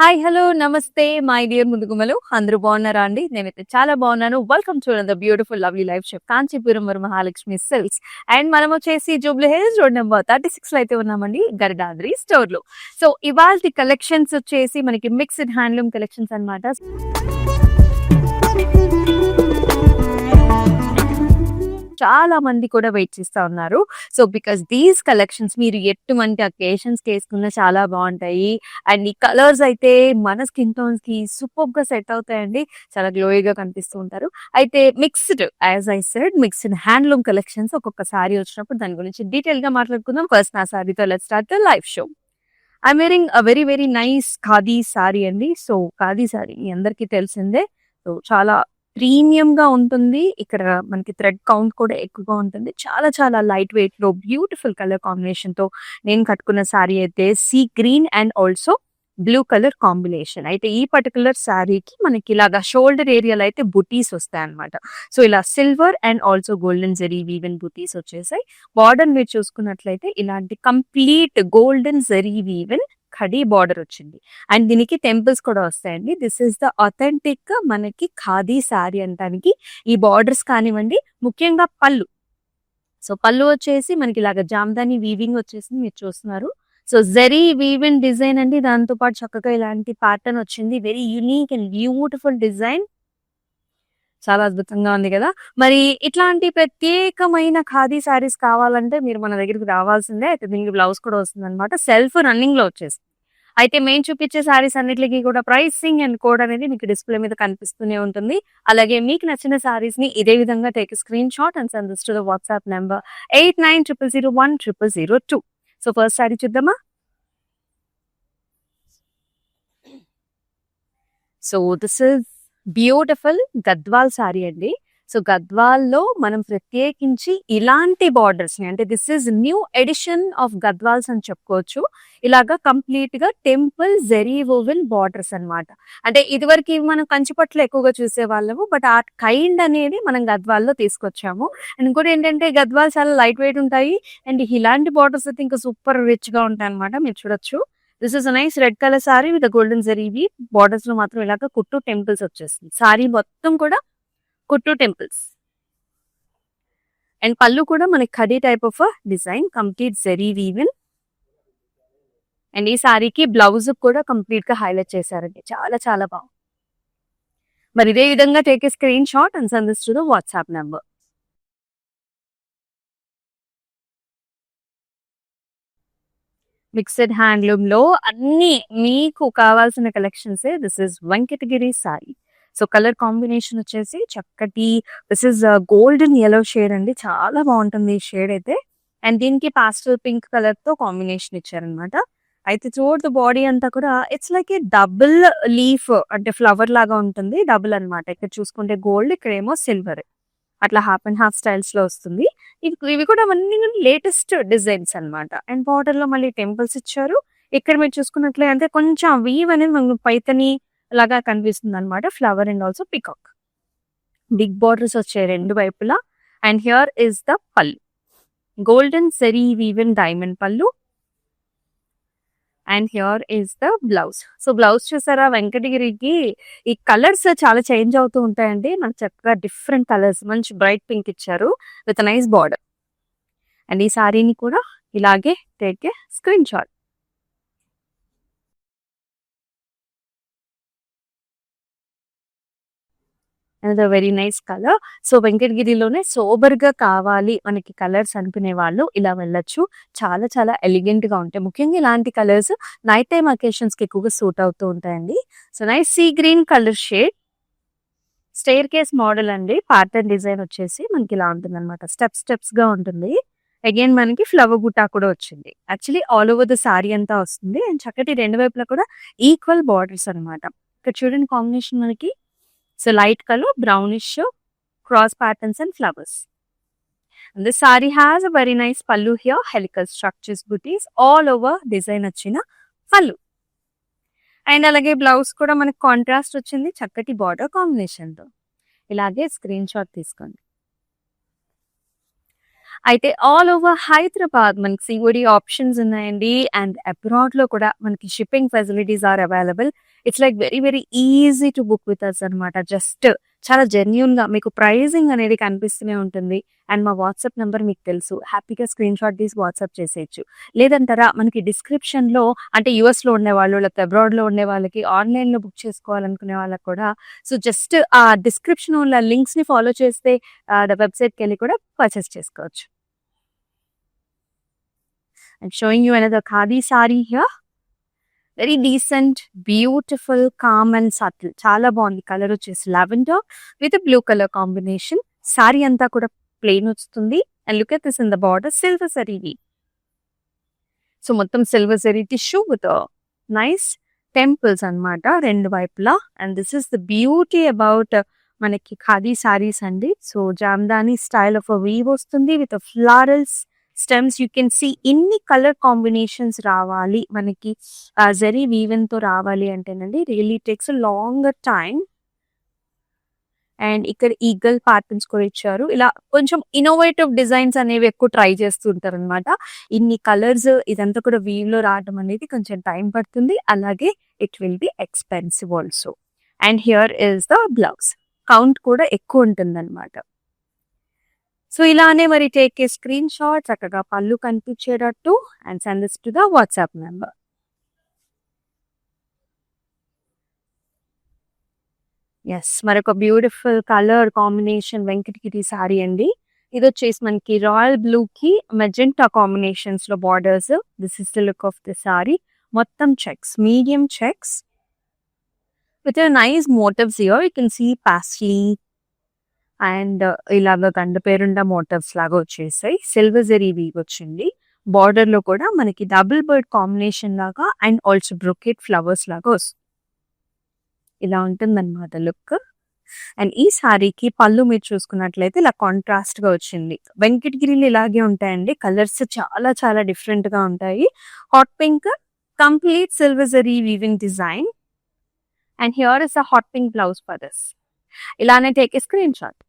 Hi hello నమస్తే my dear ముదుగుమలు అందరూ బాగున్నారా అండి? నేనైతే చాలా బాగున్నాను. Welcome to the beautiful lovely life chef Kanchipuram Mahalakshmi silks. And మనం వచ్చేసి జూబ్లీ హిల్స్ రోడ్ నెంబర్ 36 లో అయితే ఉన్నామండి, గరిడాద్రి స్టోర్ లో. సో ఇవాల్టి కలెక్షన్స్ వచ్చేసి మనకి మిక్స్డ్ హ్యాండ్లూమ్ కలెక్షన్స్ అన్నమాట. చాలా మంది కూడా వెయిట్ చేస్తా ఉన్నారు. సో బికాస్ దీస్ కలెక్షన్స్ మీరు ఎటువంటి అకేషన్స్ కి వేసుకున్నా చాలా బాగుంటాయి. అండ్ ఈ కలర్స్ అయితే మన స్కిన్ టోన్స్ కి సూపర్ గా సెట్ అవుతాయండి. చాలా గ్లోయిగా కనిపిస్తూ ఉంటారు. అయితే mixed, as I said, mixed handloom collections ఒక్కొక్క సారీ వచ్చినప్పుడు దాని గురించి డీటెయిల్ గా మాట్లాడుకుందాం. ఫస్ట్ నా సారీతో let's start the live show. I'm wearing a very very nice khadi sari అండి. సో ఖాదీ సారీ మీ అందరికీ తెలిసిందే. సో చాలా ప్రీమియం గా ఉంటుంది. ఇక్కడ మనకి థ్రెడ్ కౌంట్ కూడా ఎక్కువగా ఉంటుంది. చాలా చాలా లైట్ వెయిట్ లో బ్యూటిఫుల్ కలర్ కాంబినేషన్ తో నేను కట్టుకున్న సారీ అయితే sea green and also blue colour combination. అయితే ఈ పర్టికులర్ శారీకి మనకి ఇలాగా షోల్డర్ ఏరియాలో అయితే బుటీస్ వస్తాయి అనమాట. సో ఇలా silver and also golden zari woven బుటీస్ వచ్చేసాయి. బార్డర్ మీరు చూసుకున్నట్లయితే ఇలాంటి complete golden zari woven khadi border వచ్చింది. అండ్ దీనికి టెంపుల్స్ కూడా వస్తాయండి. దిస్ ఇస్ ద అథెంటిక్ మనకి ఖాదీ శారీ అంటానికి. ఈ బార్డర్స్ కానివ్వండి, ముఖ్యంగా పళ్ళు. సో పళ్ళు వచ్చేసి మనకి ఇలాగ జామ్దాని వీవింగ్ వచ్చేసి మీరు చూస్తున్నారు. సో జరీ వీవెన్ డిజైన్ అండి. దాంతో పాటు చక్కగా ఇలాంటి ప్యాటర్న్ వచ్చింది. Very unique and beautiful design. చాలా అద్భుతంగా ఉంది కదా. మరి ఇట్లాంటి ప్రత్యేకమైన ఖాదీ శారీస్ కావాలంటే మీరు మన దగ్గరికి రావాల్సిందే. అయితే దీనికి బ్లౌజ్ కూడా వస్తుంది అనమాట. సెల్ఫ్ రన్నింగ్ లో వచ్చేస్తుంది. అయితే మేము చూపించే శారీస్ అన్నిటికీ కూడా ప్రైసింగ్ అండ్ కోడ్ అనేది మీకు డిస్ప్లే మీద కనిపిస్తూనే ఉంటుంది. అలాగే మీకు నచ్చిన శారీస్ ని ఇదే విధంగా take screenshot and send this to the WhatsApp number 8900010002. So first sari చూద్దామా. So this is beautiful Gadwal sari అండి. సో గద్వాల్లో మనం ప్రత్యేకించి ఇలాంటి బార్డర్స్ ని, అంటే this is new edition of Gadwals అని చెప్పుకోవచ్చు. ఇలాగా కంప్లీట్ గా టెంపుల్ జెరీ వోవెన్ బార్డర్స్ అన్నమాట. అంటే ఇదివరకు మనం కంచిపట్లు ఎక్కువగా చూసే వాళ్ళము, బట్ ఆ కైండ్ అనేది మనం గద్వాల్లో తీసుకొచ్చాము. అండ్ ఇంకోటి ఏంటంటే గద్వాల్ చాలా లైట్ వెయిట్ ఉంటాయి. అండ్ ఇలాంటి బార్డర్స్ అయితే ఇంకా సూపర్ రిచ్ గా ఉంటాయి అనమాట. మీరు చూడొచ్చు. This is nice red colour sari with golden జరీవి బార్డర్స్ లో మాత్రం ఇలాగ కుట్టు టెంపుల్స్ వచ్చేస్తుంది. సారీ మొత్తం కూడా కుట్టు టెంపుల్స్. అండ్ పళ్ళు కూడా మనకి khadi type of design, complete zari woven. And ఈ సారీకి బ్లౌజ్ కూడా కంప్లీట్ గా హైలైట్ చేశారండి. చాలా చాలా బాగుంది. మరి ఇదే విధంగా take a screenshot and send this to the WhatsApp number. Mixed handloom లో అన్ని మీకు కావాల్సిన collections. This is Venkatagiri sorry. So colour combination వచ్చేసి చక్కటి, this is golden yellow shade అండి. చాలా బాగుంటుంది ఈ షేడ్ అయితే. అండ్ దీనికి పాస్టల్ పింక్ కలర్ తో కాంబినేషన్ ఇచ్చారనమాట. అయితే త్రూఅవుట్ ద బాడీ అంతా కూడా it's like A double leaf, అంటే ఫ్లవర్ లాగా ఉంటుంది. డబుల్ అన్నమాట. ఇక్కడ చూసుకుంటే గోల్డ్, ఇక్కడేమో సిల్వర్. అట్లా హాఫ్ అండ్ హాఫ్ స్టైల్స్ లో వస్తుంది. ఇవి కూడా అన్ని లేటెస్ట్ డిజైన్స్ అన్నమాట. అండ్ బార్డర్ లో మళ్ళీ టెంపుల్స్ ఇచ్చారు. ఇక్కడ మీరు చూసుకున్నట్లయితే కొంచెం వీవ్ అనేది మనకు పైతని లాగా కనిపిస్తుంది అనమాట. Flower and also peacock. Big borders వచ్చాయి రెండు వైపులా. And here is the pallu, golden zari woven diamond pallu. And here is the blouse. So blouse చూసారా, వెంకటగిరికి ఈ కలర్స్ చాలా చేంజ్ అవుతూ ఉంటాయండి. మనకు చక్కగా డిఫరెంట్ కలర్స్, మంచి బ్రైట్ పింక్ ఇచ్చారు విత్ నైస్ బార్డర్. అండ్ ఈ సారీని కూడా ఇలాగే take a screenshot. And very nice colour. So వెంకటగిరిలోనే సోబర్ గా కావాలి మనకి కలర్స్ అనుకునే వాళ్ళు ఇలా వెళ్ళొచ్చు. చాలా చాలా ఎలిగెంట్ గా ఉంటాయి. ముఖ్యంగా ఇలాంటి కలర్స్ నైట్ టైమ్ అకేషన్స్ కి ఎక్కువగా సూట్ అవుతూ ఉంటాయండి. So nice sea green colour shade. Staircase model అండి. ప్యాటర్న్ డిజైన్ వచ్చేసి మనకి ఇలా ఉంటుంది అనమాట. స్టెప్స్ గా ఉంటుంది. అగైన్ మనకి ఫ్లవర్ బుట్టా కూడా వచ్చింది. Actually all over the sari అంతా వస్తుంది. అండ్ చక్కటి రెండు వైపులా కూడా ఈక్వల్ బార్డర్స్ అనమాట. ఇక్కడ చూడండి కాంబినేషన్ మనకి. So light color, brownish cross patterns and flowers. And the saree has a very nice pallu here, helical structures, booties all over design వచ్చిన pallu. అండ్ అలాగే బ్లౌజ్ కూడా మనకి కాంట్రాస్ట్ వచ్చింది చక్కటి బార్డర్ కాంబినేషన్ తో. ఇలాగే స్క్రీన్ షాట్ తీసుకోండి. అయితే ఆల్ ఓవర్ హైదరాబాద్ మనకి సిఓడి ఆప్షన్స్ ఉన్నాయండి. అండ్ అబ్రాడ్‌లో కూడా మనకి shipping facilities are available. It's like very, very easy to book with us అనమాట. జస్ట్ చాలా జెన్యూన్‌గా మీకు ప్రైజింగ్ అనేది కనిపిస్తూనే ఉంటుంది. అండ్ మా వాట్సాప్ నంబర్ మీకు తెలుసు. హ్యాపీగా స్క్రీన్‌షాట్ తీసి వాట్సాప్ చేసేయొచ్చు. లేదంటారా మనకి డిస్క్రిప్షన్‌లో అంటే యూఎస్‌లో ఉండేవాళ్ళు, లేకపోతే అబ్రాడ్‌లో ఉండే వాళ్ళకి ఆన్‌లైన్‌లో బుక్ చేసుకోవాలనుకునే వాళ్ళకి కూడా సో, జస్ట్ ఆ డిస్క్రిప్షన్ ఉన్న లింక్స్‌ని ఫాలో చేస్తే వెబ్‌సైట్‌కెళ్ళి కూడా పర్చేస్ చేసుకోవచ్చు. I'm showing you another khadi saree here. Very decent, beautiful, calm and subtle. చాలా బాగుంది. కలర్ వచ్చేసి lavender with blue colour combination. Sari అంతా కూడా ప్లెయిన్ వస్తుంది. And look at this in the border silver zari weave. So మొత్తం silver zari tissue with nice temples అన్నమాట రెండు వైపులా. And this is the beauty about మనకి ఖాదీ సారీస్ అండి. So Jamdani style of weave వస్తుంది with florals stems. You can see ఇన్ని colour combinations రావాలి మనకి జరీ వీవెన్ తో రావాలి అంటేనండి really takes longer time. And ఇక్కడ ఈగల్ ప్యాటర్న్స్ కూడా ఇచ్చారు. ఇలా కొంచెం ఇన్నోవేటివ్ డిజైన్స్ అనేవి ఎక్కువ ట్రై చేస్తుంటారు అనమాట. ఇన్ని కలర్స్ ఇదంతా కూడా వీవ్ లో రావడం అనేది కొంచెం టైం పడుతుంది. అలాగే it will be expensive also. And here is the blouse. Count కూడా ఎక్కువ ఉంటుంది అనమాట. సో ఇలానే మరి టేక్ ఏ స్క్రీన్ షాట్, చక్కగా పళ్ళు కనిపించేటట్టు and send this to the WhatsApp number. Yes, మరొక beautiful colour combination Venkatagiri sari అండి. ఇది వచ్చేసి మనకి రాయల్ బ్లూ కి మెజెంటా కాంబినేషన్స్ లో borders. This is the look of the sari. మొత్తం checks, medium checks with nice motifs here. You can see paisley and ఇలాగ Ganda Berunda motifs లాగా వచ్చేసాయి. సిల్వర్ జరీ వీవ్ వచ్చింది. బార్డర్ లో కూడా మనకి డబుల్ బర్డ్ కాంబినేషన్ లాగా అండ్ ఆల్సో బ్రొకెట్ ఫ్లవర్స్ లాగా వస్తుంది. ఇలా ఉంటుందన్నమాట లుక్. అండ్ ఈ సారీకి పళ్ళు మీరు చూసుకున్నట్లయితే ఇలా కాంట్రాస్ట్ గా వచ్చింది. వెంకటగిరిలు ఇలాగే ఉంటాయండి. కలర్స్ చాలా చాలా డిఫరెంట్ గా ఉంటాయి. Hot pink, complete silver zari weaving design. And here is a hot pink blouse for this. ఇలానే టేక్ ఏ స్క్రీన్ షాట్.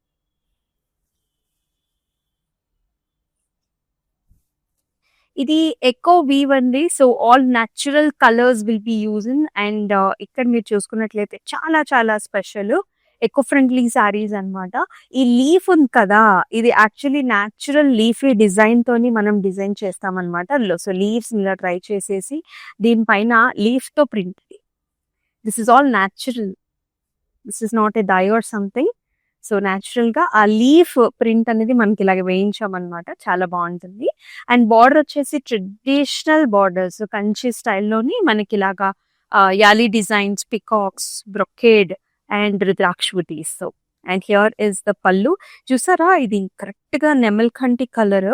ఇది ఎకో వీవ్ అండి. So all natural colours will be using. And ఇక్కడ మీరు చూసుకున్నట్లయితే చాలా చాలా స్పెషల్ ఎకో ఫ్రెండ్లీ సారీస్ అన్నమాట. ఈ లీఫ్ ఉంది కదా, ఇది యాక్చువల్లీ న్యాచురల్ లీఫీ డిజైన్ తోని మనం డిజైన్ చేస్తామన్నమాట. సో లీవ్స్ ఇలా ట్రై చేసేసి దీనిపైన లీఫ్ తో print. This is all natural. This is not a dye or something. So natural గా ఆ లీఫ్ ప్రింట్ అనేది మనకి ఇలాగ వేయించామన్నమాట. చాలా బాగుంటుంది. అండ్ బార్డర్ వచ్చేసి ట్రెడిషనల్ బార్డర్స్ కంచి స్టైల్లోని మనకి ఇలాగా yali designs, peacocks, brocade and రుద్రాక్షుటీస్. So and here is the pallu. చూసారా, ఇది కరెక్ట్ గా నెమల్కంటి colour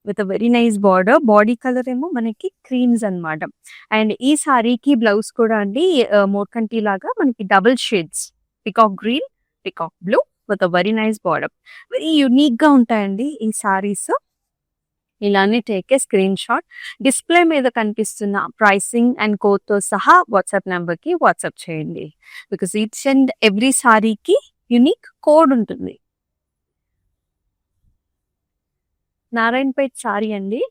with very nice border. Body colour ఏమో మనకి క్రీమ్స్ అన్నమాట. అండ్ ఈ సారీకి బ్లౌజ్ కూడా అండి మోర్కంటి లాగా మనకి double shades, peacock green, peacock blue with very nice border. Very unique గా ఉంటాయండి ఈ సారీస్. ఇలానే take a screenshot. Display మీద కనిపిస్తున్న ప్రైసింగ్ అండ్ కోడ్ తో సహా వాట్సాప్ నెంబర్ కి వాట్సాప్ చేయండి. బికాస్ ఈచ్ అండ్ ఎవ్రీ సారీకి యునిక్ కోడ్ ఉంటుంది. నారాయణపేట్ సారీ అండి.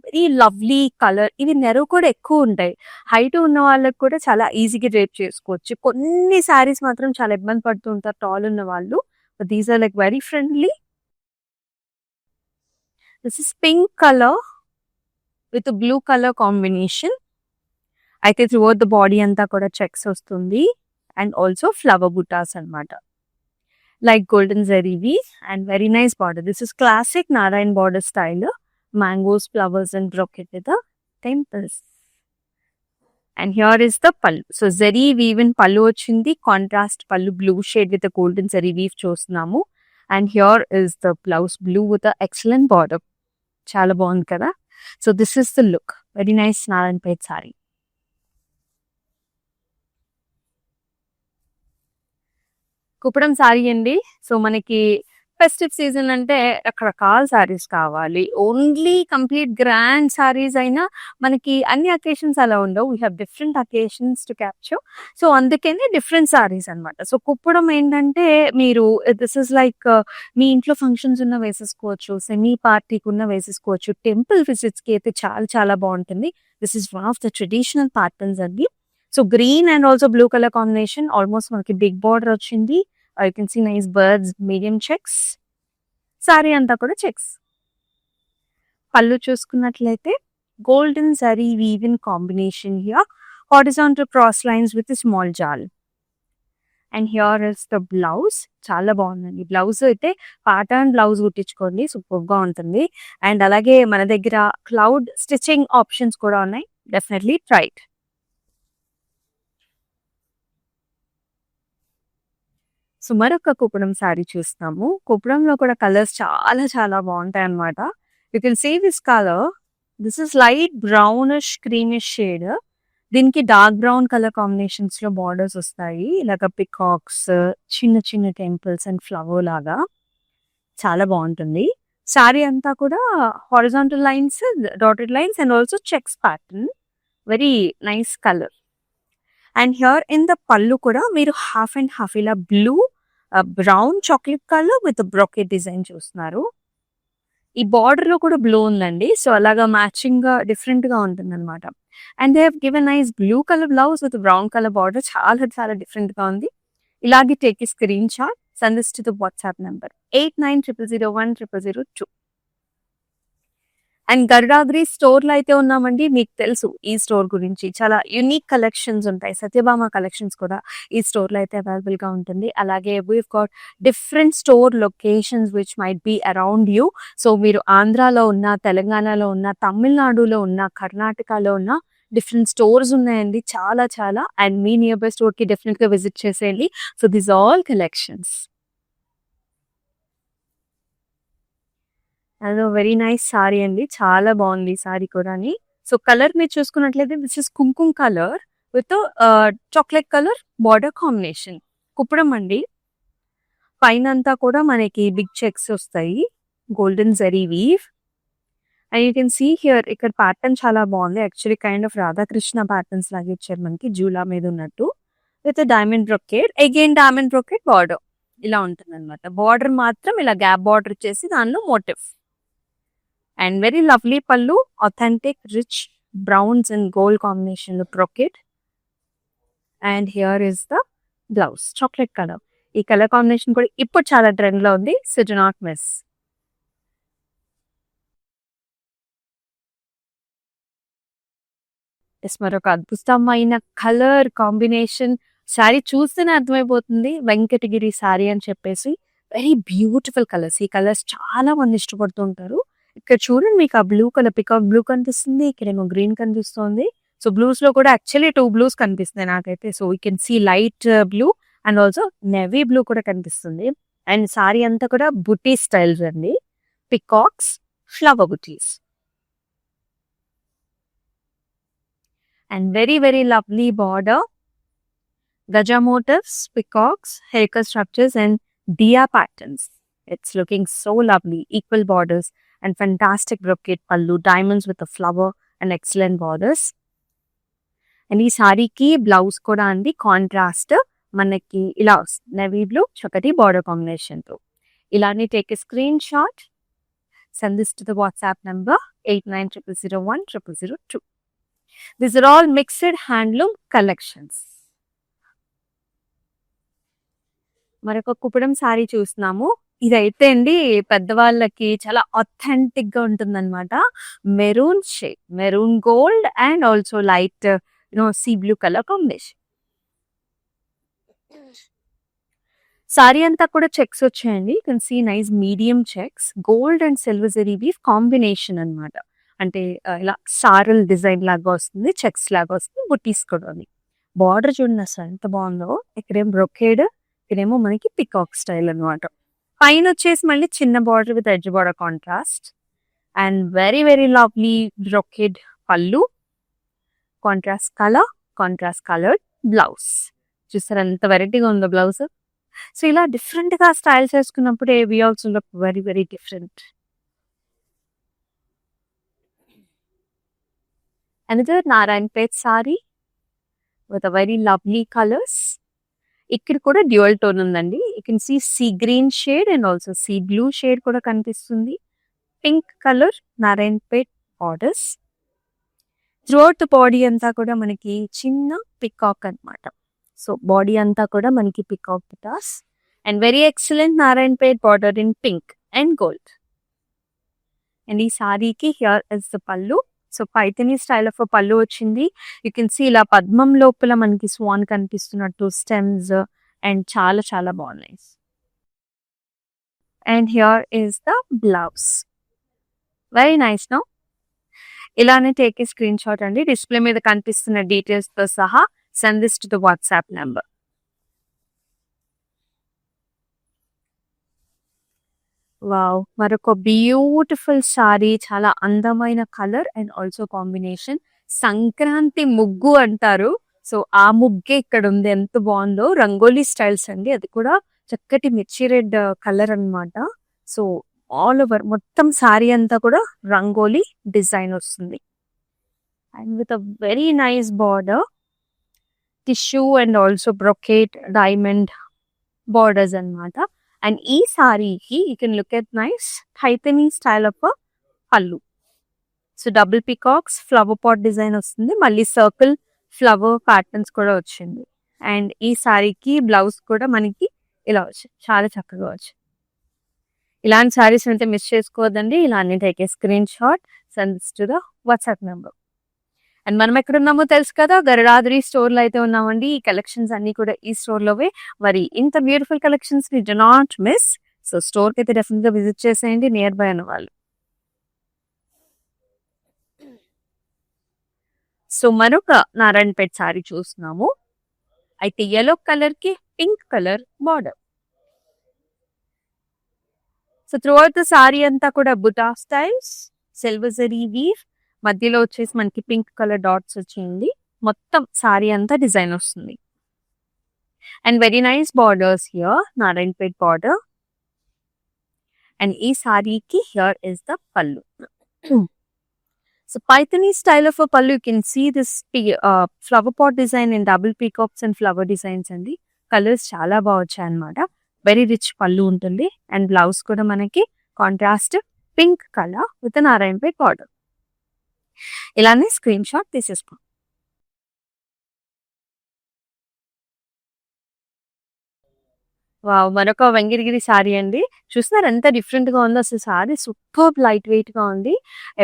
Very lovely colour. ఇది నెరవు కూడా ఎక్కువ ఉంటాయి. హైట్ ఉన్న వాళ్ళకి కూడా చాలా ఈజీగా డ్రేప్ చేసుకోవచ్చు. కొన్ని సారీస్ మాత్రం చాలా ఇబ్బంది పడుతూ ఉంటారు టాల్ ఉన్న వాళ్ళు. These are like very friendly. This is pink colour with blue colour combination. అయితే త్రూఅవుట్ ద బాడీ అంతా కూడా చెక్స్ వస్తుంది అండ్ ఆల్సో ఫ్లవర్ బుటాస్ అన్నమాట. లైక్ గోల్డెన్ జరీవి and very nice border. This is classic Narayan border style. Mangoes, flowers and brocade with the temples. And here is the pallu. So zari weave in pallu వచ్చింది. Contrast pallu blue shade with golden zari weave చూస్తున్నాము. And here is the blouse blue with excellent border. చాలా బాగుంది కదా. So this is the look. Very nice Narayanpet sorry. Kuppadam sorry అండి. So మనకి festive season అంటే రకరకాల సారీస్ కావాలి. ఓన్లీ కంప్లీట్ గ్రాండ్ సారీస్ అయినా మనకి అన్ని అకేషన్స్ అలా ఉండవు. We have different occasions to capture. So, అందుకని డిఫరెంట్ సారీస్ అనమాట. సో, కుప్పడం ఏంటంటే మీరు దిస్ ఇస్ లైక్ మీ ఇంట్లో ఫంక్షన్స్ ఉన్న వేసేసుకోవచ్చు. సెమీ పార్టీకున్న వేసేసుకోవచ్చు. టెంపుల్ విజిట్స్‌కి అయితే చాలా చాలా బావుంటుంది. This is one of the traditional patterns అండి. So, green and also blue colour combination almost మనకి బిగ్ బార్డర్ వచ్చింది. You can see nice birds, medium checks. Sari అంతా కూడా చెక్స్. పళ్ళు చూసుకున్నట్లయితే golden zari weaving combination here. Horizontal cross lines with small jaal. And here is the blouse. చాలా బాగుందండి. Blouse అయితే pattern blouse కుట్టించుకోండి, సూపర్గా ఉంటుంది. అండ్ అలాగే మన దగ్గర క్లౌడ్ స్టిచ్చింగ్ ఆప్షన్స్ కూడా ఉన్నాయి. Definitely try it. సో, మరొక కుప్పడం సారీ చూస్తాము. కుప్పడంలో కూడా కలర్స్ చాలా చాలా బాగుంటాయి అన్నమాట. You can see this colour. This is light brownish creamish shade. దీనికి డార్క్ బ్రౌన్ కలర్ కాంబినేషన్స్ లో బార్డర్స్ వస్తాయి. ఇలాగ పికాక్స్, చిన్న చిన్న టెంపుల్స్ అండ్ ఫ్లవర్ లాగా చాలా బాగుంటుంది. సారీ అంతా కూడా horizontal lines, dotted lines and also checks pattern. Very nice colour. And here in the పళ్ళు కూడా మీరు హాఫ్ అండ్ హాఫ్ ఇలా blue, brown chocolate colour with brocade design చూస్తున్నారు. ఈ బార్డర్ లో కూడా బ్లూ ఉందండి. సో, అలాగా మ్యాచింగ్ గా డిఫరెంట్ గా ఉంటుంది అనమాట. And they have given nice blue colour blouse with brown colour border. చాలా చాలా డిఫరెంట్ గా ఉంది. ఇలాగే take a screen shot, send this to the WhatsApp number 8900010002. And Garudadri స్టోర్లో అయితే ఉన్నామండి. మీకు తెలుసు ఈ స్టోర్ గురించి. చాలా యూనిక్ కలెక్షన్స్ ఉంటాయి. సత్యభామ కలెక్షన్స్ కూడా ఈ స్టోర్లో అయితే అవైలబుల్గా ఉంటుంది. అలాగే weave got different store locations which might be around you. So, మీరు ఆంధ్రాలో ఉన్న, తెలంగాణలో ఉన్న, తమిళనాడులో ఉన్న, కర్ణాటకలో ఉన్న డిఫరెంట్ స్టోర్స్ ఉన్నాయండి. చాలా చాలా. అండ్ మీ నియర్ బై స్టోర్కి డెఫినెట్గా విజిట్ చేసేయండి. So, this all collections. అదో వెరీ నైస్ సారీ అండి. చాలా బాగుంది ఈ సారీ కూడాని. సో, కలర్ మీరు చూసుకున్నట్లయితే this is kumkuma colour with chocolate colour border combination. Kuppadam అండి. పైన అంతా కూడా మనకి బిగ్ చెక్స్ వస్తాయి. Golden zari weave. And you can see here ఇక్కడ ప్యాటర్న్ చాలా బాగుంది. Actually kind of Radhakrishna patterns లాగా ఇచ్చారు మనకి, జూలా మీద ఉన్నట్టు. With diamond brocade, again diamond brocade border. ఇలా ఉంటుంది అనమాట. బార్డర్ మాత్రం ఇలా గ్యాప్ బార్డర్ ఇచ్చేసి దానిలో motif. And very lovely pallu, authentic rich browns and gold combination లో brocade. And here is the blouse, chocolate colour. ఈ కలర్ కాంబినేషన్ కూడా ఇప్పుడు చాలా ట్రెండ్ లో ఉంది. So, do not miss. మరొక అద్భుతమైన కలర్ కాంబినేషన్. శారీ చూస్తేనే అర్థమైపోతుంది వెంకటగిరి శారీ అని చెప్పేసి. Very beautiful colours. ఈ కలర్స్ చాలా మంది ఇష్టపడుతూ ఉంటారు. ఇక్కడ చూడండి, మీకు ఆ బ్లూ కలర్ పికాక్ బ్లూ కనిపిస్తుంది. ఇక్కడేమో గ్రీన్ కనిపిస్తుంది. సో, బ్లూస్ లో కూడా యాక్చువల్లీ 2 బ్లూస్ కనిపిస్తున్నాయి నాకైతే. So, we can see light blue and also navy blue కూడా కనిపిస్తుంది. అండ్ సారీ అంతా కూడా బుటీ స్టైల్స్ అండి. Peacocks, flower butis. And very very lovely border. Gaja motifs, peacocks, హెరికల్ structures and diya patterns. It's looking so lovely. Equal borders and fantastic brocade pallu, diamonds with a flower and excellent borders. And ee saree ki blouse kuda andi contrast manaki ila navy blue chakati border combination tho. Ilani take a screenshot, send this to the WhatsApp number 8900010002. These are all mixed handloom collections. మరొక Kuppadam sorry చూస్తున్నాము. ఇదైతే అండి పెద్దవాళ్ళకి చాలా authentic గా ఉంటుందన్నమాట. Maroon shade, maroon gold and also light sea blue colour combination. Sari అంతా కూడా చెక్స్ వచ్చాయండి. You can see nice medium checks, gold and silver zari weave combination అన్నమాట. అంటే ఇలా సారల్ డిజైన్ లాగా వస్తుంది, చెక్స్ లాగా వస్తుంది, బుటీస్ కూడా ఉంది. బార్డర్ చూడండి అసలు ఎంత బాగుందో. ఇక్కడేం బ్రొకేడ్, ఇక్కడేమో మనకి పికాక్ స్టైల్ అనమాట. పైన వచ్చేసి మళ్ళీ చిన్న border with edge border contrast. And very very lovely brocade pallu, contrast colour, contrast coloured blouse. చూసారా ఎంత వెరైటీగా ఉందో బ్లౌజ్. సో ఇలా డిఫరెంట్ గా స్టైల్స్ వేసుకున్నప్పుడే we also look very very different. Another Narayanpet sari with a very lovely colours. ఇక్కడ కూడా dual tone ఉందండి. You can see sea green shade and also sea blue shade కూడా కనిపిస్తుంది. Pink colour Narayanpet borders. Throughout the body అంతా కూడా మనకి చిన్న peacock అన్నమాట. సో బాడీ అంతా కూడా మనకి పికాక్ బుటాస్ and very excellent Narayanpet border in pink and gold. And ఈ సారీకి here is the pallu. So Paithani style of pallu వచ్చింది. యూ కెన్ సీ ఇలా పద్మం లోపల మనకి స్వాన్ కనిపిస్తున్నట్టు స్టెమ్స్ అండ్ చాలా చాలా బాగున్నాయి. And here is the blouse. Very nice no. ఇలానే టేక్ ఏ స్క్రీన్ షాట్ అండి. డిస్ప్లే మీద కనిపిస్తున్న డీటెయిల్స్ తో సహా send this to the WhatsApp number. Wow, మరొక బ్యూటిఫుల్ సారీ. చాలా అందమైన colour and also combination. Sankranti ముగ్గు అంటారు. సో ఆ ముగ్గే ఇక్కడ ఉంది. ఎంత బాగుందో. రంగోలీ స్టైల్స్ అండి. అది కూడా చక్కటి మిర్చి రెడ్ కలర్ అన్నమాట. సో ఆల్ ఓవర్ మొత్తం సారీ అంతా కూడా రంగోలీ డిజైన్ వస్తుంది. And with a very nice border, tissue and also brocade diamond borders అన్నమాట. అండ్ ఈ సారీకి you can look at nice Paithani style of pallu. So double peacocks flower pot design వస్తుంది. మళ్ళీ సర్కిల్ ఫ్లవర్ ప్యాటర్న్స్ కూడా వచ్చింది. అండ్ ఈ సారీకి బ్లౌజ్ కూడా మనకి ఇలా వచ్చింది. చాలా చక్కగా వచ్చింది. ఇలాంటి సారీస్ అయితే మిస్ చేసుకోవద్దండి. ఇలాంటి take a screen shot, send to the WhatsApp number. And మనం ఎక్కడ ఉన్నామో తెలుసు కదా, గరుడాద్రి స్టోర్ లో అయితే ఉన్నామండి. ఈ కలెక్షన్స్ అన్ని కూడా ఈ స్టోర్ లోవే. మరి ఇంత బ్యూటిఫుల్ కలెక్షన్స్ ని do not miss. So store కి అయితే డెఫినెట్ గా విజిట్ చేసేయండి నియర్ బై అన్న వాళ్ళు. సో మరొక నారాయణపేట్ సారీ చూస్తున్నాము. అయితే ఎల్లో కలర్ కి pink colour border. So throughout the sari అంతా కూడా buta styles, silver zari weave, మధ్యలో వచ్చేసి మనకి పింక్ కలర్ డాట్స్ వచ్చింది. మొత్తం సారీ అంతా డిజైన్ వస్తుంది. And very nice borders here, Narayanpet border. And ఈ సారీకి here is the pallu. So Paithani style of pallu. You can see this flower pot design and double peacocks and flower designs అండి. కలర్స్ చాలా బాగా వచ్చాయి అనమాట. వెరీ రిచ్ పళ్ళు ఉంటుంది. అండ్ బ్లౌజ్ కూడా మనకి contrast pink colour with Narayanpet border. ఇలానే స్క్రీన్ షాట్ తీసేసుకో. వావ్, మరొక వెంగిరిగిరి సారీ అండి. చూస్తున్నారు ఎంత డిఫరెంట్ గా ఉందో. అసలు సారీ సూపర్ లైట్ వెయిట్ గా ఉంది.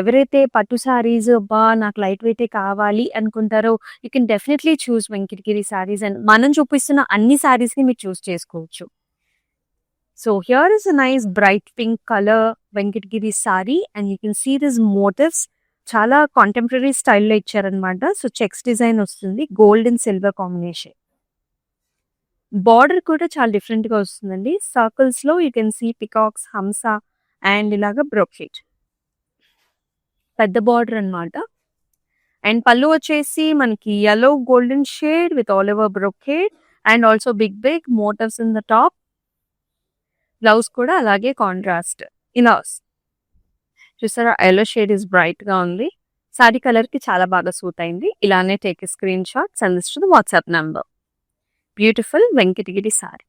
ఎవరైతే పట్టు సారీస్ అబ్బా నాకు లైట్ వెయిటే కావాలి అనుకుంటారో you can definitely choose Venkatagiri saris. And మనం చూపిస్తున్న అన్ని సారీస్ ని మీరు చూస్ చేసుకోవచ్చు. So here is a nice bright pink colour Venkatagiri sari. And you can see this motifs. చాలా కాంటెంపరీ స్టైల్లో ఇచ్చారనమాట. సో చెక్స్ డిజైన్ వస్తుంది. Gold and silver combination. Border కూడా చాలా డిఫరెంట్ గా వస్తుందండి. సర్కిల్స్ లో you can see peacocks, hamsa and ఇలాగా బ్రోకెట్. పెద్ద బార్డర్ అన్నమాట. అండ్ పళ్ళు వచ్చేసి మనకి yellow golden shade with all over brocade and also big motifs in the top. Blouse కూడా అలాగే కాంట్రాస్ట్ ఇలా వస్తుంది. చూసారా, ఎల్లో షేడ్ ఇస్ బ్రైట్ గా ఉంది. సారీ కలర్ కి చాలా బాగా సూట్ అయింది. ఇలానే take screen shot, send this to the WhatsApp number. Beautiful Venkatagiri sorry.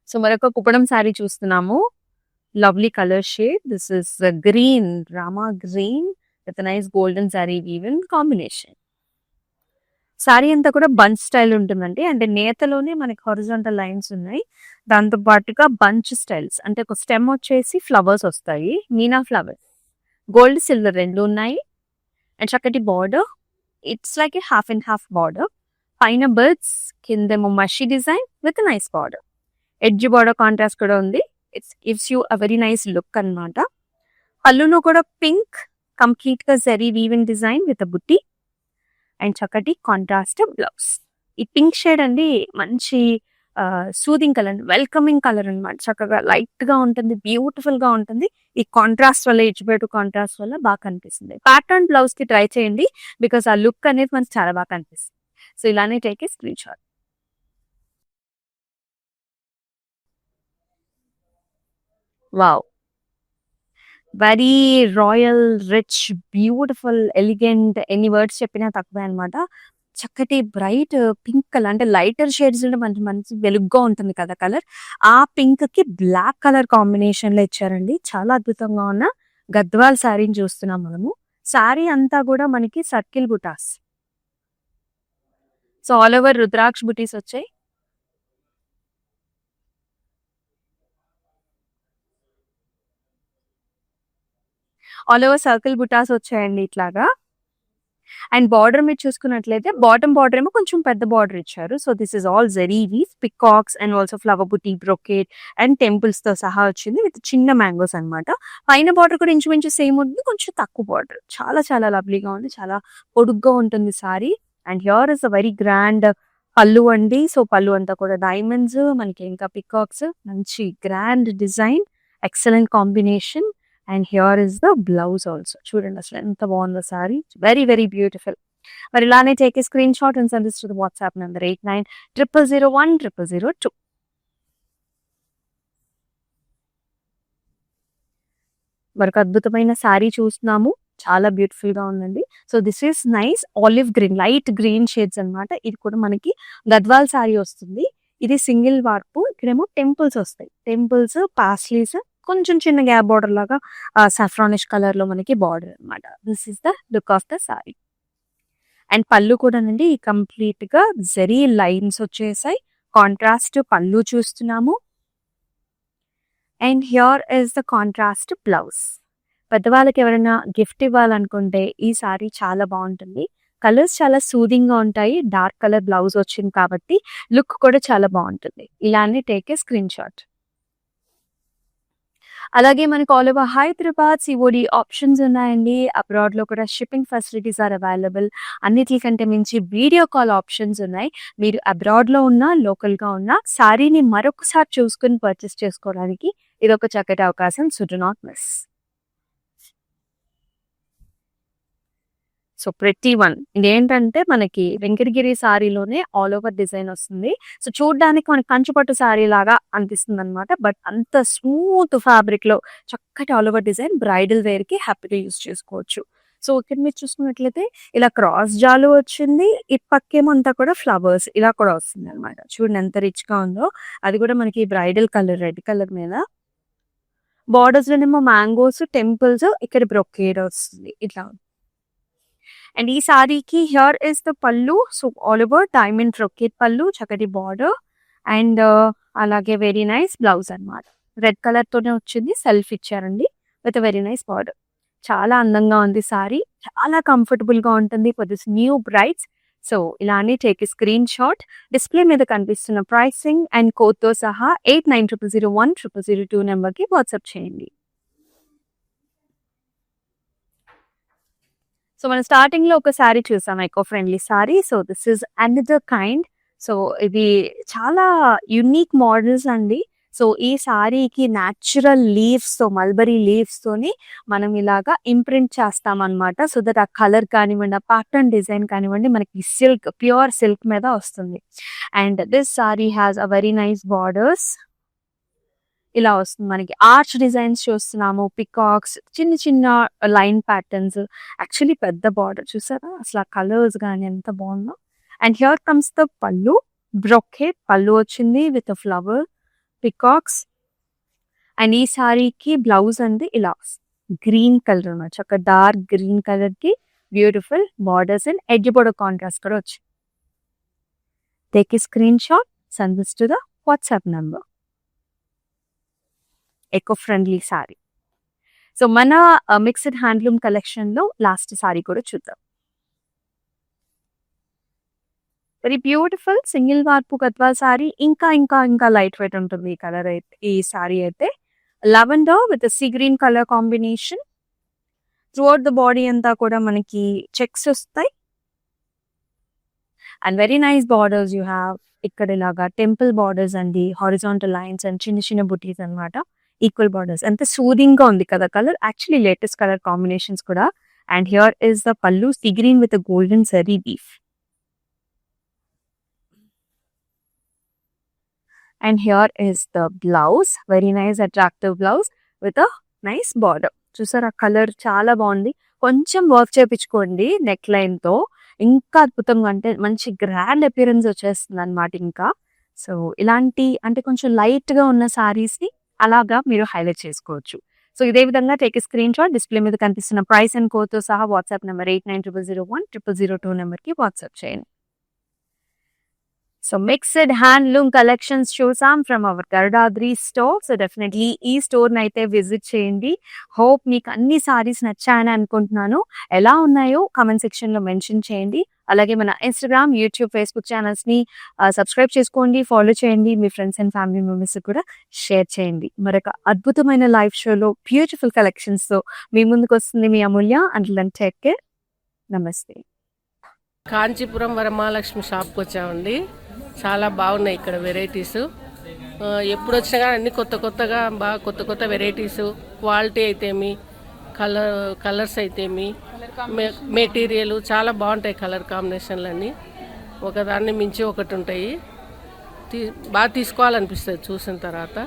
So మరొక కుప్పడం సారీ చూస్తున్నాము. Lovely colour shade. This is green, Rama green with nice golden sorry woven combination. Sari అంతా కూడా బంచ్ స్టైల్ ఉంటుందండి. అంటే నేతలోనే మనకి హారిజాంటల్ లైన్స్ ఉన్నాయి. దాంతో పాటుగా బంచ్ స్టైల్స్, అంటే ఒక స్టెమ్ వచ్చేసి ఫ్లవర్స్ వస్తాయి, మీనా ఫ్లవర్స్. గోల్డ్ సిల్వర్ రెండు ఉన్నాయి. అండ్ చక్కటి border. It's like a half and half border. పైన బర్డ్స్, కిందేమో మషీ design with nice border. Edge border contrast కూడా ఉంది. It's gives you a very nice look అన్నమాట. పళ్ళును కూడా పింక్, కంప్లీట్ గా zari woven design with a butti and చక్కటి కాంట్రాస్ట్ బ్లౌజ్. ఈ పింక్ షేడ్ అండి మంచి సూదింగ్ కలర్, వెల్కమింగ్ కలర్ అనమాట. చక్కగా లైట్ గా ఉంటుంది, బ్యూటిఫుల్ గా ఉంటుంది. ఈ కాంట్రాస్ట్ వల్ల, ఎడ్జ్ కాంట్రాస్ట్ వల్ల బాగా కనిపిస్తుంది. ప్యాటర్న్ బ్లౌజ్ కి ట్రై చేయండి, బికాస్ ఆ లుక్ అనేది మనకి చాలా బాగా కనిపిస్తుంది. సో ఇలానే take a screen shot. Wow! Very royal, rich, beautiful, elegant, ఎన్ని వర్డ్స్ చెప్పినా తక్కువే అనమాట. చక్కటి బ్రైట్ పింక్ కలర్, అంటే లైటర్ షేడ్స్ మంచి మంచి వెలుగ్గా ఉంటుంది కదా కలర్. ఆ పింక్‌కి బ్లాక్ కలర్ కాంబినేషన్‌లో ఇచ్చారండి. చాలా అద్భుతంగా ఉన్న గద్వాల్ శారీని చూస్తున్నాం మనము. శారీ అంతా కూడా మనకి సర్కిల్ బుటాస్. సో ఆల్ ఓవర్ రుద్రాక్ష బుటీస్ వచ్చాయి. ఆల్ ఓవర్ సర్కిల్ బుటాస్ వచ్చాయండి ఇట్లాగా. అండ్ బార్డర్ మీరు చూసుకున్నట్లయితే బాటమ్ బార్డర్ ఏమో కొంచెం పెద్ద బార్డర్ ఇచ్చారు. So this is all zari weaves, peacocks and also flower buti, brocade and temples తో సహా వచ్చింది విత్ చిన్న మ్యాంగోస్ అన్నమాట. పైన బార్డర్ కూడా ఇంచుమించు సేమ్ ఉంది, కొంచెం తక్కువ బార్డర్. చాలా చాలా లవ్లీగా ఉంది, చాలా పొడుగ్గా ఉంటుంది sorry. And here is a very grand పళ్ళు అండి. సో పళ్ళు అంతా కూడా డైమండ్స్, మనకి ఇంకా పికాక్స్, మంచి grand design, excellent combination. And here is the blouse also. చూడండి అసలు ఎంత బాగుందో సారీ, వెరీ వెరీ బ్యూటిఫుల్. మరి ఇలానే take a screenshot and send this to the WhatsApp number 8900010002. మరొక అద్భుతమైన సారీ చూస్తున్నాము, చాలా బ్యూటిఫుల్ గా ఉందండి. So this is nice olive green, light green shades అన్నమాట. ఇది కూడా మనకి గద్వాల్ సారీ వస్తుంది. ఇది సింగిల్ వార్పు, ఇక్కడేమో టెంపుల్స్ వస్తాయి. టెంపుల్స్, పాస్లీస్, కొంచెం చిన్న గ్యాప్ బార్డర్ లాగా సాఫ్రానిష్ కలర్ లో మనకి బార్డర్ అన్నమాట. This is the look of the sorry. And పళ్ళు కూడానండి కంప్లీట్ గా జరీ లైన్స్ వచ్చేసాయి. కాంట్రాస్ట్ పళ్ళు చూస్తున్నాము. And here is the contrast blouse. పెద్దవాళ్ళకి ఎవరైనా గిఫ్ట్ ఇవ్వాలనుకుంటే ఈ సారీ చాలా బాగుంటుంది. కలర్స్ చాలా సూదింగ్ గా ఉంటాయి. డార్క్ కలర్ బ్లౌజ్ వచ్చింది కాబట్టి లుక్ కూడా చాలా బాగుంటుంది. ఇలానే టేక్ ఏ స్క్రీన్ షాట్. అలాగే మనకు all over Hyderabad COD options ఉన్నాయండి. అబ్రాడ్ లో కూడా షిప్పింగ్ ఫెసిలిటీస్ ఆర్ అవైలబుల్. అన్నిటికంటే మించి వీడియో కాల్ ఆప్షన్స్ ఉన్నాయి. మీరు అబ్రాడ్ లో ఉన్నా, లోకల్ గా ఉన్నా సారీని మరొకసారి చూసుకుని పర్చేస్ చేసుకోవడానికి ఇది ఒక చక్కటి అవకాశం. So do not miss. So ప్రతి వన్ ఇదేంటంటే మనకి వెంకటగిరి సారీలోనే ఆల్ ఓవర్ డిజైన్ వస్తుంది. సో చూడడానికి మనకి కంచుపట్టు సారీ లాగా అనిపిస్తుంది అనమాట. బట్ అంత స్మూత్ ఫ్యాబ్రిక్ లో చక్కటి all over design, bridal wear కి హ్యాపీగా యూస్ చేసుకోవచ్చు. సో ఇక్కడ మీరు చూసుకున్నట్లయితే ఇలా క్రాస్ జాలు వచ్చింది, ఇటు పక్కేమో అంతా కూడా ఫ్లవర్స్ ఇలా కూడా వస్తుంది అనమాట. చూడండి ఎంత రిచ్ గా ఉందో. అది కూడా మనకి బ్రైడల్ కలర్, రెడ్ కలర్ మీద. బార్డర్స్ లోనేమో మ్యాంగోస్, టెంపుల్స్, ఇక్కడ బ్రొకేడ్ వస్తుంది ఇట్లా. అండ్ ఈ సారీకి here is the pallu. So all over diamond brocade పళ్ళు, చక్కటి బార్డర్ అండ్ అలాగే వెరీ నైస్ బ్లౌజ్ అన్నమాట. రెడ్ కలర్ తోనే వచ్చింది, సెల్ఫ్ ఇచ్చారండి విత్ వెరీ నైస్ బార్డర్. చాలా అందంగా ఉంది సారీ, చాలా కంఫర్టబుల్ గా ఉంటుంది for this new brides. So ఇలానే టేక్ స్క్రీన్ షాట్. డిస్ప్లే మీద కనిపిస్తున్న ప్రైసింగ్ అండ్ కోడ్ తో సహా 8900010002 నెంబర్ కి వాట్సాప్ చేయండి. సో మనం స్టార్టింగ్ లో ఒక సారీ చూసాం, eco friendly sorry. So this is another kind. So ఇది చాలా యునిక్ మోడల్స్ అండి. సో ఈ సారీకి న్యాచురల్ లీవ్స్ తో, మల్బరీ లీవ్స్ తోని మనం ఇలాగా ఇంప్రింట్ చేస్తాం అనమాట. సో దట్ ఆ కలర్ కానివ్వండి, ఆ ప్యాటర్న్ డిజైన్ కానివ్వండి, మనకి సిల్క్, ప్యూర్ సిల్క్ మీద వస్తుంది. And this sorry has a very nice borders. ఇలా వస్తుంది. మనకి ఆర్చ్ డిజైన్స్ చూస్తున్నాము, పికాక్స్, చిన్న చిన్న లైన్ ప్యాటర్న్స్, యాక్చువల్లీ పెద్ద బార్డర్ చూసారా అసలు, ఆ కలర్స్ కానీ ఎంత బాగుందో. అండ్ హియర్ కమ్స్ ద పళ్ళు, బ్రొకేట్ పళ్ళు వచ్చింది విత్ ఫ్లవర్, పికాక్స్. అండ్ ఈ సారీకి బ్లౌజ్ అండి ఇలా గ్రీన్ కలర్ అన్నమాట, చక్కగా డార్క్ గ్రీన్ కలర్ కి beautiful borders and edge border contrast కూడా వచ్చింది. Take a screen shot, send this to the WhatsApp number. Eco friendly sorry. So మన మిక్స్డ్ హ్యాండ్లూమ్ కలెక్షన్ లో లాస్ట్ సారీ కూడా చూద్దాం. వెరీ బ్యూటిఫుల్ సింగిల్ వార్పు Gadwal sorry. ఇంకా ఇంకా ఇంకా లైట్ వెయిట్ ఉంటుంది ఈ కలర్ అయితే, ఈ సారీ అయితే. Lavender with sea green colour combination. Throughout the body అంతా కూడా మనకి చెక్స్ వస్తాయి. And very nice borders you have. ఇక్కడ ఇలాగా టెంపుల్ బార్డర్స్ అండి, హారిజాంటల్ లైన్స్ అండ్ చిన్న చిన్న బుటీస్ అనమాట. ఈక్వల్ బార్డర్స్, ఎంత సూదింగ్ గా ఉంది కదా colour. Actually latest colour combinations కూడా. అండ్ హియర్ ఇస్ ద పల్లు, sea green with golden zari leaf. And here is the blouse, very nice attractive blouse with a nice border. చూసారా కలర్ చాలా బాగుంది. కొంచెం వర్క్ చేయించుకోండి నెక్ లైన్ తో, ఇంకా అద్భుతంగా అంటే మంచి గ్రాండ్ అపియరెన్స్ వచ్చేస్తుంది అనమాట. ఇంకా సో ఇలాంటి అంటే కొంచెం లైట్ గా ఉన్న సారీస్ ని అలాగా మీరు హైలైట్ చేసుకోవచ్చు. సో ఇదే విధంగా టేక్ స్క్రీన్ షాట్, డిస్ప్లే మీద కనిపిస్తున్న ప్రైస్ అండ్ కోడ్ తో సహా వాట్సాప్ నెంబర్ 8900010002 నెంబర్ కి వాట్సాప్ చేయండి. సో మిక్స్డ్ హ్యాండ్లూమ్ కలెక్షన్స్ చూసాం from our Garudadri store. So definitely ఈ స్టోర్ ని అయితే విజిట్ చేయండి. హోప్ మీకు అన్ని సారీస్ నచ్చాయని అనుకుంటున్నాను. ఎలా ఉన్నాయో కామెంట్ సెక్షన్ లో మెన్షన్ చేయండి. అలాగే మన ఇన్స్టాగ్రామ్, యూట్యూబ్, ఫేస్బుక్ ఛానల్స్ ని సబ్స్క్రైబ్ చేసుకోండి, ఫాలో చేయండి. మీ ఫ్రెండ్స్ అండ్ ఫ్యామిలీ మెంబర్స్ కూడా షేర్ చేయండి. మరొక అద్భుతమైన లైవ్ షోలో బ్యూటిఫుల్ కలెక్షన్స్ తో మీ ముందుకు వస్తుంది మీ Amulya. Until then take care. నమస్తే. కాంచీపురం వరమహాలక్ష్మి షాప్కి వచ్చామండి. చాలా బాగున్నాయి ఇక్కడ వెరైటీస్. ఎప్పుడు వచ్చినా కానీ అన్ని కొత్తగా బాగా కొత్త వెరైటీస్, క్వాలిటీ అయితేమి, కలర్స్ అయితేమి, మెటీరియల్ చాలా బాగుంటాయి. కలర్ కాంబినేషన్లు అన్నీ ఒకదాన్ని మించి ఒకటి ఉంటాయి. బాగా తీసుకోవాలనిపిస్తుంది చూసిన తర్వాత.